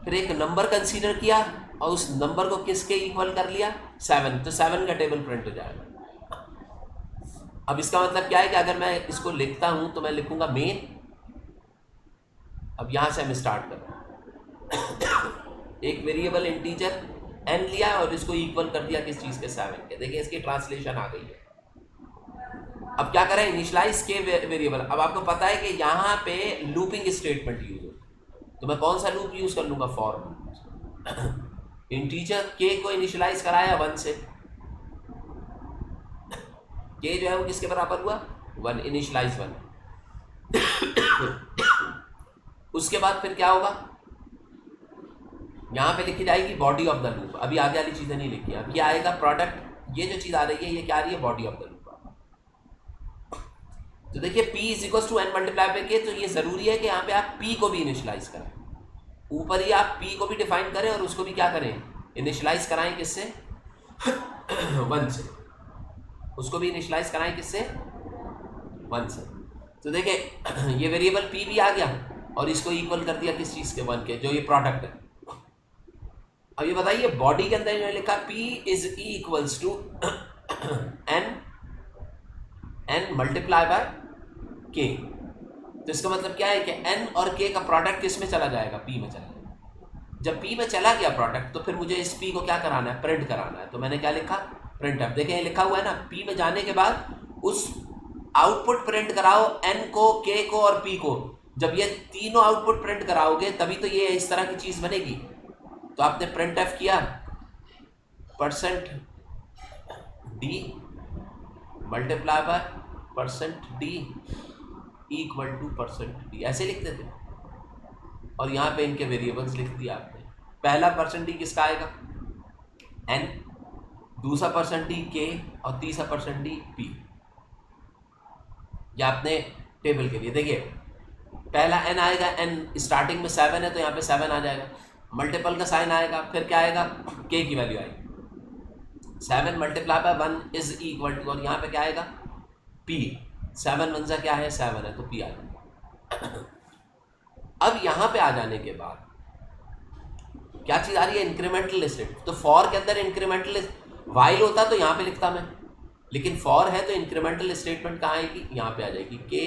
फिर एक नंबर कंसीडर किया और उस नंबर को किसके इक्वल कर लिया, 7, तो 7 का टेबल प्रिंट हो जाएगा। अब इसका मतलब क्या है कि अगर मैं इसको लिखता हूं तो मैं लिखूंगा मेन। अब यहां से हम स्टार्ट कर रहे हैं, एक वेरिएबल इंटीजर n लिया और इसको इक्वल कर दिया किस चीज के, 7 के। देखिए इसकी ट्रांसलेशन आ गई है। अब क्या करें, इनिशियलाइज के वेरिएबल। अब आपको पता है कि यहाँ पे लूपिंग स्टेटमेंट यूज होती है, तो मैं कौन सा लूप यूज कर लूंगा, फॉर। इंटीजर के को इनिशियलाइज कराया 1 से, के जो है वो किसके बराबर हुआ, 1, इनिशियलाइज 1। उसके बाद फिर क्या होगा, यहाँ पे लिखी जाएगी बॉडी ऑफ द लूप। अभी आगे वाली चीजें नहीं लिखी, अब ये आएगा प्रोडक्ट, ये जो चीज आ रही है ये क्या आ रही है, बॉडी ऑफ द लूप। तो देखिए p is equal to n multiply by k, तो ये जरूरी है कि यहाँ पे आप p को भी इनिशियलाइज करें, ऊपर ही आप p को भी डिफाइन करें और उसको भी क्या करें, इनिशियलाइज कराएं किससे, 1 से, उसको भी इनिशियलाइज कराएं किससे, 1 से। तो देखिए ये वेरिएबल p भी आ गया और इसको इक्वल कर दिया किस चीज के, 1 के, जो ये प्रोडक्ट है। अब ये बताइए बॉडी के अंदर इन्होंने लिखा p is equals to n multiply by k। तो इसका मतलब क्या है कि n और k का प्रोडक्ट किस में चला जाएगा, p में चला जाएगा। जब p में चला गया प्रोडक्ट, तो फिर मुझे इस p को क्या कराना है, प्रिंट कराना है। तो मैंने क्या लिखा, प्रिंट एफ। देखें लिखा हुआ है ना, p में जाने के बाद उस आउटपुट प्रिंट कराओ n को, k को और p को। जब ये तीनों आउटपुट प्रिंट कराओगे तभी तो ये इस तरह की चीज बनेगी। तो आपने प्रिंट एफ किया %d multiply by %d equal to %d, ऐसे लिखते थे। और यहाँ पे इनके वेरिएबल्स लिख दिया आपने। पहला %d किसका आएगा, n, दूसरा %d k और तीसरा %d p। ये आपने टेबल के लिए देखिए, पहला n आएगा, n स्टार्टिंग में 7 है तो यहाँ पे 7 आ जाएगा, मल्टीपल का साइन आएगा, फिर क्या आएगा, k की वैल्यू आएगी, 7 multiply by 1 is equal to, और यहाँ पे क्या आएगा, p, 7 1 जा क्या है, 7 है, तो p आ जाएगा। अब यहाँ पे आ जाने के बाद क्या चीज आ रही है, इंक्रीमेंटल स्टेटमेंट। तो फॉर के अंदर इंक्रीमेंटल, वाइल होता तो यहाँ पे लिखता मैं, लेकिन फॉर है तो इंक्रीमेंटल स्टेटमेंट कहाँ आएगी, यहाँ पे आ जाएगी, k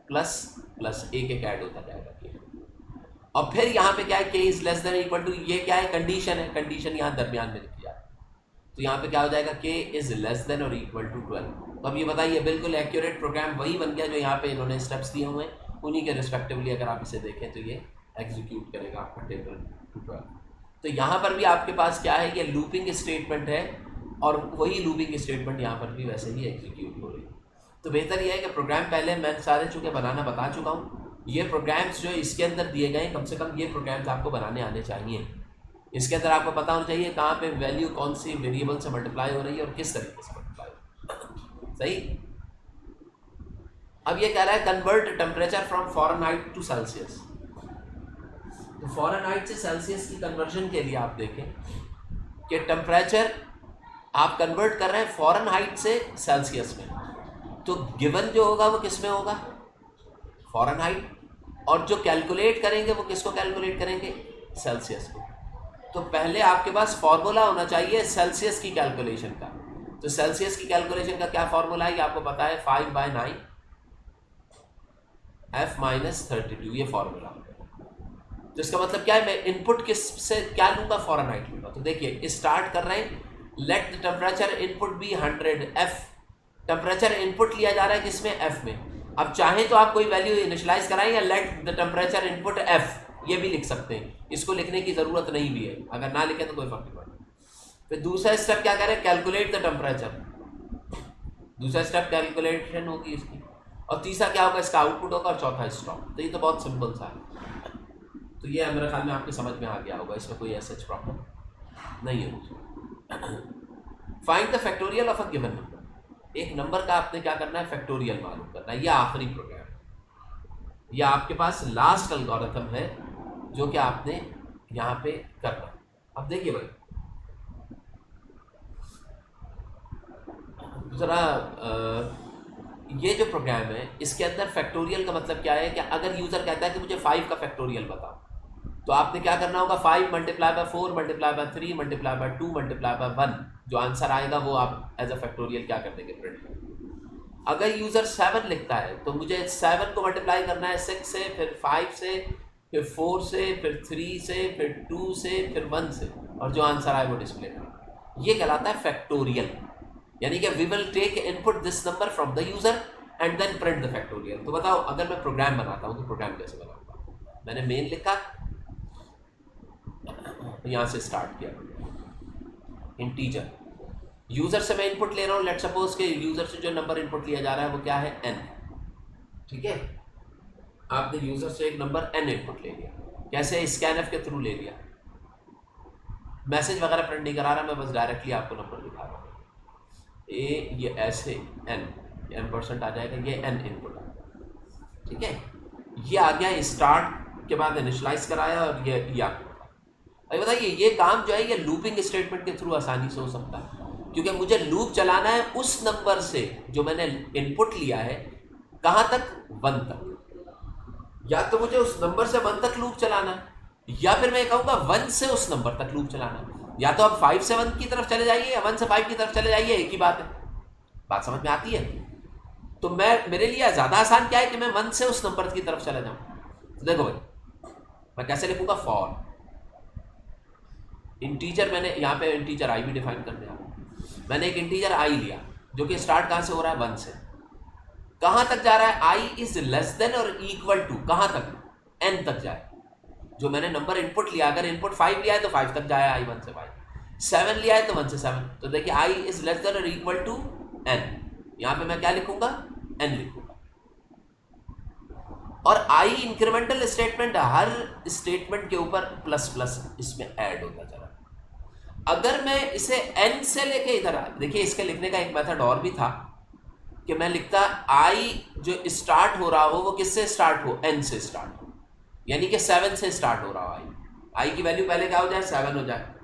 प्लस प्लस एक एक ऐड होता जाएगा k। और फिर यहाँ पे क्या है, k is less than equal to, ये क्या है, कंडीशन है, कंडीशन यहाँ दरमियान में लिखी जाती है। तो यहाँ पे क्या हो जाएगा, k इज लेस देन और इक्वल टू 12। तो अब ये बताइए बिल्कुल एक्यूरेट प्रोग्राम वही बन गया जो यहाँ पे इन्होंने स्टेप्स दिए हुए हैं, उन्हीं के रिस्पेक्टिवली अगर आप इसे देखें तो ये एग्जीक्यूट करेगा आपका टेबल टू 12। तो यहाँ पर भी आपके पास क्या है, ये लूपिंग स्टेटमेंट है और वही लूपिंग स्टेटमेंट यहाँ पर भी वैसे ही एग्जीक्यूट हो रही है। तो बेहतर यह है कि प्रोग्राम पहले मैं सारे चूँकि बनाना बता चुका हूँ, ये प्रोग्राम्स जो इसके अंदर दिए गए कम से कम ये प्रोग्राम्स आपको बनाने आने चाहिए। इसके अंदर आपको पता होना चाहिए कहाँ पे वैल्यू कौन सी वेरिएबल से मल्टीप्लाई हो रही है और किस तरीके से मल्टीप्लाई हो रही है। सही। अब ये कह रहा है convert temperature from Fahrenheit to Celsius. तो फ़ारेनहाइट से सेल्सियस की कन्वर्जन के लिए आप देखें कि टेम्परेचर आप कन्वर्ट कर रहे हैं फ़ारेनहाइट से सेल्सियस में, तो गिवन जो होगा वो किस में होगा, फ़ारेनहाइट, और जो कैलकुलेट करेंगे वो किसको कैलकुलेट करेंगे, सेल्सियस को। तो पहले आपके पास फॉर्मूला होना चाहिए सेल्सियस की कैलकुलेशन का। तो सेल्सियस की कैलकुलेशन का क्या फॉर्मूला है, ये आपको पता है, 5/9 F-32, ये फॉर्मूला। तो इसका मतलब क्या है, मैं इनपुट किस से क्या लूँगा, फ़ारेनहाइट लूँगा। तो देखिए स्टार्ट कर रहे हैं, let the temperature input be 100 F। Temperature input लिया जा रहा है किसमें, F में। अब चाहें तो आप कोई वैल्यू इनिशियलाइज कराएं या late the temperature input F, ये भी लिख सकते हैं, इसको लिखने की ज़रूरत नहीं भी है, अगर ना लिखें तो कोई फर्क नहीं पड़ता। फिर दूसरा स्टेप क्या करें, कैलकुलेट द टेम्परेचर, दूसरा स्टेप कैलकुलेशन होगी इसकी, और तीसरा क्या होगा, इसका आउटपुट होगा, और चौथा स्टॉप। तो ये तो बहुत सिंपल सा है। तो ये मेरे ख्याल में आपके समझ में आ गया होगा, इसमें कोई ऐसा प्रॉब्लम नहीं है मुझे। Find the factorial of a given number. एक नंबर का आपने क्या करना है, फैक्टोरियल मालूम करना है। यह आखिरी प्रोग्राम है, यह आपके पास लास्ट एल्गोरिथम है जो कि आपने यहाँ पे करना। अब देखिए भाई ज़रा ये जो प्रोग्राम है इसके अंदर फैक्टोरियल का मतलब क्या है कि अगर यूज़र कहता है कि मुझे 5 का फैक्टोरियल बताओ, तो आपने क्या करना होगा, 5 multiply by 4 multiply by 3 multiply by 2 multiply by 1, जो आंसर आएगा वो आप एज अ फैक्टोरियल क्या कर देंगे, प्रिंट। अगर यूज़र 7 लिखता है तो मुझे 7 को मल्टीप्लाई करना है 6 से, फिर 5 से, फिर 4 से, फिर 3 से, फिर 2 से, फिर 1 से, और जो आंसर आए वो डिस्प्ले करना। ये कहलाता है फैक्टोरियल। यानी कि we will take input this number from the user and then print the factorial. तो बताओ अगर मैं प्रोग्राम बनाता हूँ तो प्रोग्राम कैसे बनाऊँगा। मैंने मेन लिखा, यहां से स्टार्ट किया इंटीजर। यूजर से मैं इनपुट ले रहा हूं, लेट सपोज के यूजर से जो नंबर इनपुट लिया जा रहा है वो क्या है, n। ठीक है, आपने यूजर से एक नंबर n इनपुट ले लिया, कैसे, स्कैनएफ के थ्रू ले लिया, मैसेज वगैरह प्रिंट नहीं करा रहा, मैं बस डायरेक्टली आपको नंबर दिखा रहा हूँ। ये ऐसे n% आ जाएगा, ये n इनपुट। ठीक है, ये आ गया स्टार्ट के बाद इनिशियलाइज कराया, और ये अभी बताइए ये काम जो है ये लूपिंग स्टेटमेंट के थ्रू आसानी से हो सकता है, क्योंकि मुझे लूप चलाना है उस नंबर से जो मैंने इनपुट लिया है, कहाँ तक, 1 तक। या तो मुझे उस नंबर से 1 तक लूप चलाना है, या फिर मैं कहूँगा 1 से उस नंबर तक लूप चलाना है। या तो आप 5 से 1 की तरफ चले जाइए या 1 से 5 की तरफ चले जाइए, एक ही बात है। बात समझ में आती है? तो मेरे लिए ज़्यादा आसान क्या है कि मैं 1 से उस नंबर की तरफ चला जाऊँ। तो देखो भाई, मैं कैसे लिखूँगा, फॉर इंटीजर, मैंने यहाँ पे इंटीजर आई भी डिफाइन कर दिया। मैंने एक इंटीजर आई लिया जो कि स्टार्ट कहाँ से हो रहा है, 1 से। कहाँ तक जा रहा है, आई इज लेस देन और इक्वल टू, कहाँ तक, n तक जाए। जो मैंने नंबर इनपुट लिया, अगर इनपुट 5 लिया है तो 5 तक जाए, आई 1 से 5। 7 लिया है तो 1 से 7। तो देखिए आई इज लेस देन और इक्वल टू n, यहाँ पे मैं क्या लिखूंगा, n लिखूंगा। और आई इंक्रीमेंटल स्टेटमेंट, हर स्टेटमेंट के ऊपर प्लस प्लस इसमें ऐड होता चला। अगर मैं इसे n से लेके इधर देखिए, इसके लिखने का एक मेथड और भी था कि मैं लिखता आई जो स्टार्ट हो रहा हो वो किससे स्टार्ट हो, n से स्टार्ट हो, यानी कि 7 से स्टार्ट हो रहा हो। आई की वैल्यू पहले क्या हो जाए, 7 हो जाए।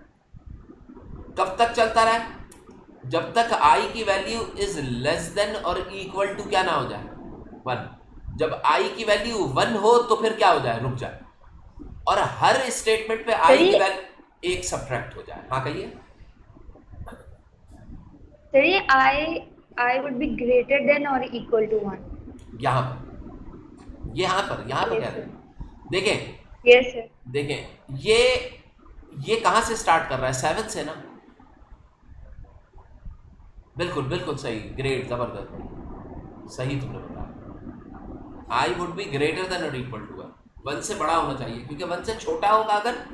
कब तक चलता रहे, जब तक आई की वैल्यू इज लेस देन और इक्वल टू क्या ना हो जाए, 1। जब आई की वैल्यू 1 हो तो फिर क्या हो जाए, रुक जाए, और हर स्टेटमेंट पे आई की वैल्यू 1 सब्ट्रैक्ट हो जाए। हाँ कहिए। Sir I would be greater than or equal to 1। यहाँ पर कह रहे हैं, देखें, यस सर। देखें ये कहाँ से स्टार्ट कर रहा है, 7 से ना। बिल्कुल बिल्कुल सही, ग्रेट, जबरदस्त, सही तुमने बताया। I would be greater than और इक्वल टू 1 से बड़ा होना चाहिए, क्योंकि 1 से छोटा होगा अगर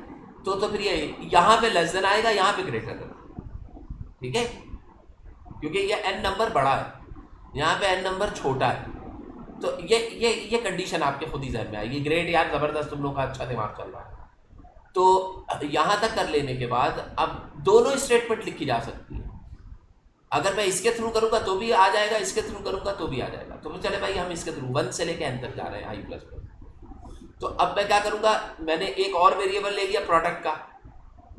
तो फिर ये यहाँ पे लेस देन आएगा, यहाँ पे ग्रेटर देन। ठीक है, क्योंकि ये n नंबर बड़ा है, यहाँ पे n नंबर छोटा है। तो ये कंडीशन आपके खुद ही जहन में आएगी। ग्रेट यार, ज़बरदस्त, तुम लोग का अच्छा दिमाग चल रहा है। तो यहाँ तक कर लेने के बाद अब दोनों स्टेटमेंट लिखी जा सकती है। अगर मैं इसके थ्रू करूँगा तो भी आ जाएगा, इसके थ्रू करूँगा तो भी आ जाएगा। तो चले भाई हम इसके थ्रू 1 से लेके n तक जा रहे हैं, आई प्लस प्लस। तो अब मैं क्या करूँगा, मैंने एक और वेरिएबल ले लिया प्रोडक्ट का,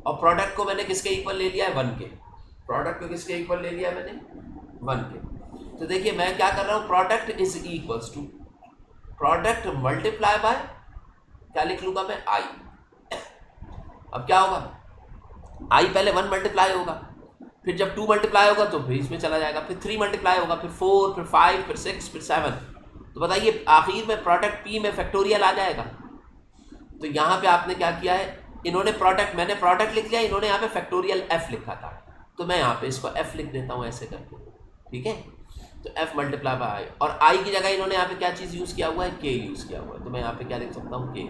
और प्रोडक्ट को मैंने किसके इक्वल ले लिया है, 1 के। प्रोडक्ट को किसके इक्वल ले लिया है मैंने, 1 के। तो देखिए मैं क्या कर रहा हूँ, product is equals to product multiply by, क्या लिख लूँगा मैं, आई। अब क्या होगा, आई पहले 1 मल्टीप्लाई होगा, फिर जब 2 मल्टीप्लाई होगा तो फिर इसमें चला जाएगा, फिर 3 मल्टीप्लाई होगा, फिर 4, फिर 5, फिर 6, फिर 7। तो बताइए आखिर में प्रोडक्ट पी में फैक्टोरियल आ जाएगा। तो यहाँ पे आपने क्या किया है, इन्होंने प्रोडक्ट, मैंने प्रोडक्ट लिख लिया, इन्होंने यहाँ पे फैक्टोरियल एफ लिखा था, तो मैं यहाँ पे इसको एफ लिख देता हूँ ऐसे करके। ठीक है, तो एफ मल्टीप्लाई बाय आई, और आई की जगह इन्होंने यहाँ पे क्या चीज़ यूज़ किया हुआ है, के यूज़ किया हुआ है, तो मैं यहाँ पे क्या लिख सकता हूँ, के।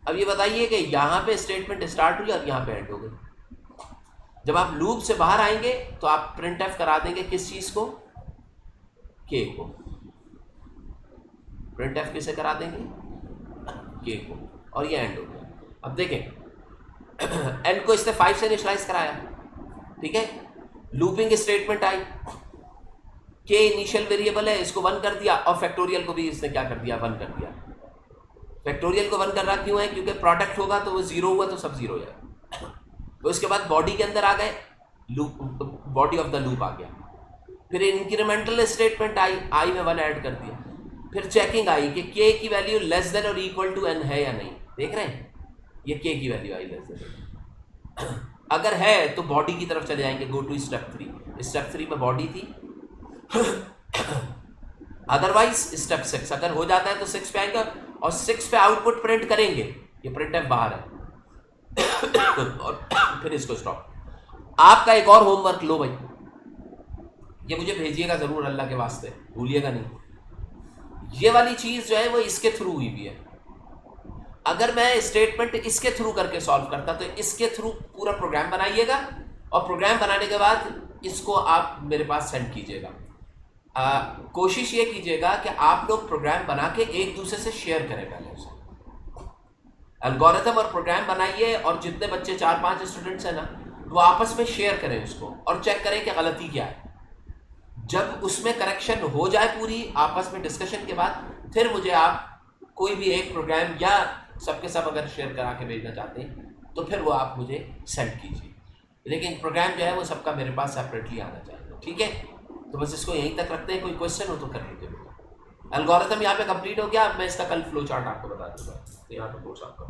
अब ये बताइए कि यहाँ पे स्टेटमेंट स्टार्ट हुई और यहाँ पे एंड हो गई। जब आप लूप से बाहर आएंगे तो आप प्रिंट एफ करा देंगे किस चीज़ को, के को। प्रिंट एफ किसे करा देंगे, के को, और ये एंड हो गया। अब देखें एन को इसने 5 से इनिशियलाइज कराया, ठीक है, लूपिंग स्टेटमेंट आई, के इनिशियल वेरिएबल है, इसको 1 कर दिया, और फैक्टोरियल को भी इसने क्या कर दिया, 1 कर दिया। फैक्टोरियल को 1 कर रहा क्यों है, क्योंकि प्रोडक्ट होगा तो वो 0 हुआ तो सब 0 हो जाएगा। तो उसके बाद बॉडी के अंदर आ गए, loop, body of the loop आ गया। फिर इंक्रीमेंटल स्टेटमेंट आई में 1 ऐड कर दिया। फिर चेकिंग आई कि के की वैल्यू लेस देन और इक्वल टू n है या नहीं। देख रहे हैं, ये के की वैल्यू आई लेस देन, अगर है तो बॉडी की तरफ चले जाएंगे, गो टू स्टेप 3। स्टेप 3 में बॉडी थी, अदरवाइज स्टेप 6। अगर हो जाता है तो 6 पे आएगा, और 6 पे आउटपुट प्रिंट करेंगे, ये प्रिंट एफ बाहर है और फिर इसको स्टॉप। आपका एक और होमवर्क लो भाई, ये मुझे भेजिएगा जरूर, अल्लाह के वास्ते भूलिएगा नहीं। ये वाली चीज जो है वो इसके थ्रू हुई भी है। अगर मैं स्टेटमेंट इसके थ्रू करके सॉल्व करता तो इसके थ्रू पूरा प्रोग्राम बनाइएगा और प्रोग्राम बनाने के बाद इसको आप मेरे पास सेंड कीजिएगा। कोशिश ये कीजिएगा कि आप लोग प्रोग्राम बना के एक दूसरे से शेयर करें पहले उसे। एल्गोरिथम और प्रोग्राम बनाइए और जितने बच्चे 4-5 स्टूडेंट्स हैं ना वो आपस में शेयर करें उसको और चेक करें कि गलती क्या है। जब उसमें करेक्शन हो जाए पूरी आपस में डिस्कशन के बाद फिर मुझे आप कोई भी एक प्रोग्राम या सबके सब अगर शेयर करा के भेजना चाहते हैं तो फिर वो आप मुझे सेंड कीजिए, लेकिन प्रोग्राम जो है वो सबका मेरे पास सेपरेटली आना चाहिए। ठीक है, तो बस इसको यहीं तक रखते हैं। कोई क्वेश्चन हो तो कर लीजिए। एल्गोरिथम यहाँ पे कंप्लीट हो गया। अब मैं इसका कल फ्लो चार्ट आपको बता दूंगा। तो यहाँ पे कोर्स आपका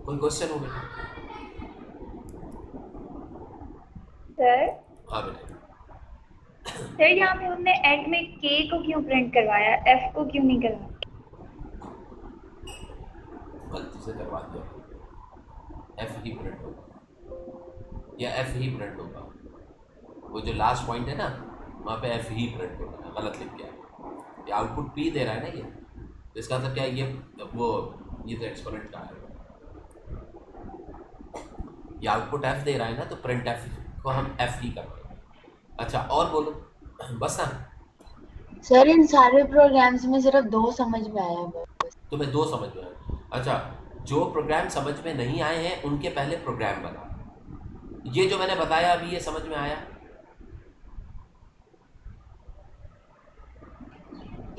कोई क्वेश्चन हो बेटा? सर हाँ बेटा। सर यहाँ पे हमने एंड में के को क्यों प्रिंट करवाया, एफ को क्यों नहीं करवाया? गलती से करवा दिया। एफ ही प्रिंट होगा या एफ ही प्रिंट होगा। वो जो लास्ट पॉइंट है ना वहाँ पे एफ ही प्रिंट होगा, गलत लिख गया। ये आउटपुट पी दे रहा है ना ये, तो इसका मतलब क्या है? ये तो एक्सपोनेंट का है। ये आउटपुट एफ दे रहा है ना, तो प्रिंट एफ को हम एफ ही करते हैं। अच्छा और बोलो, बस ना? सर इन सारे प्रोग्राम्स में सिर्फ 2 समझ में आया बस। तुम्हें 2 समझ में आए? अच्छा, जो प्रोग्राम समझ में नहीं आए हैं उनके पहले प्रोग्राम बना। ये जो मैंने बताया अभी ये समझ में आया?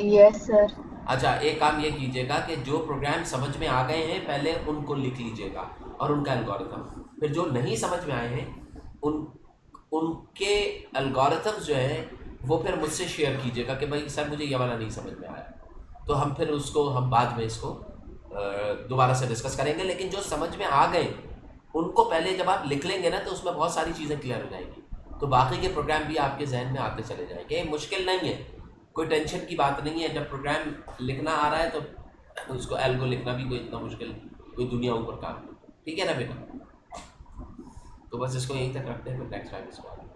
Yes sir. अच्छा, एक काम ये कीजिएगा कि जो प्रोग्राम समझ में आ गए हैं पहले उनको लिख लीजिएगा और उनका एल्गोरिथम। फिर जो नहीं समझ में आए हैं उनके एल्गोरिथम्स जो है वो फिर मुझसे शेयर कीजिएगा कि भाई सर मुझे ये वाला नहीं समझ में आया। तो हम फिर हम बाद में इसको दोबारा से डिस्कस करेंगे। लेकिन जो समझ में आ गए उनको पहले जब आप लिख लेंगे ना तो उसमें बहुत सारी चीज़ें क्लियर हो जाएंगी, तो बाकी के प्रोग्राम भी आपके जहन में आते चले जाएंगे। मुश्किल नहीं है, कोई टेंशन की बात नहीं है। जब प्रोग्राम लिखना आ रहा है तो उसको एल्गो लिखना भी कोई इतना मुश्किल कोई दुनिया ऊपर काम नहीं। ठीक है ना बेटा? तो बस इसको यहीं तक रखते हैं, फिर नेक्स्ट टाइम इसको आगे